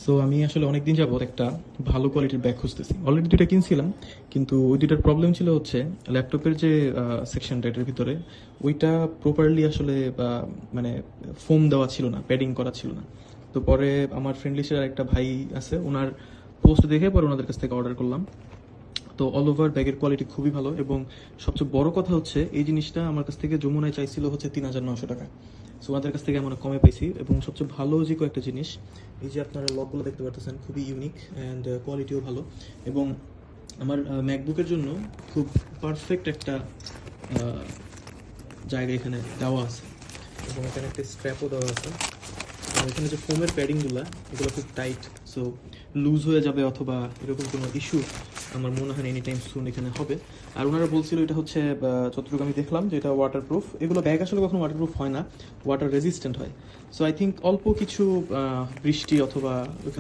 So আমি আসলে অনেকদিন যাবত একটা ভালো কোয়ালিটির ব্যাগ খুঁজতেছি। অলরেডি দুইটা কিনছিলাম, কিন্তু ওই দুইটার প্রবলেম ছিল হচ্ছে ল্যাপটপের যে সেকশনটা এটার ভিতরে ওইটা প্রপারলি আসলে মানে ফোম দেওয়া ছিল না, প্যাডিং করা ছিল না। তো পরে আমার ফ্রেন্ড লিস্টের একটা ভাই আছে, ওনার পোস্ট দেখে পরে ওনাদের কাছ থেকে অর্ডার করলাম। তো অল ওভার ব্যাগের কোয়ালিটি খুবই ভালো, এবং সবচেয়ে বড় কথা হচ্ছে এই জিনিসটা আমার কাছ থেকে যমুনায় চাইছিল হচ্ছে 3,900 টাকা। সো ওনাদের কাছ থেকে আমি অনেক কমে পাইছি, এবং সবচেয়ে ভালো যে কয়েকটা জিনিস, এই যে আপনারা লকগুলো দেখতে পারতেছেন খুবই ইউনিক অ্যান্ড কোয়ালিটিও ভালো। এবং আমার ম্যাকবুকের জন্য খুব পারফেক্ট একটা আহ, জায়গা এখানে দেওয়া আছে, এবং এখানে একটা স্ট্র্যাপও দেওয়া আছে। আর এখানে যে ফোমের প্যাডিংগুলো, এগুলো খুব টাইট, সো লুজ হয়ে যাবে অথবা এরকম কোনো ইস্যু আমার মনে হয় এনি টাইম সুন এখানে হবে। আর ওনারা বলছিল এটা হচ্ছে যতটুকু আমি দেখলাম যে এটা ওয়াটারপ্রুফ। এগুলো ব্যাগ আসলে কখনো ওয়াটারপ্রুফ হয় না, ওয়াটার রেজিস্ট্যান্ট হয়। সো আই থিঙ্ক অল্প কিছু বৃষ্টি অথবা ওইখান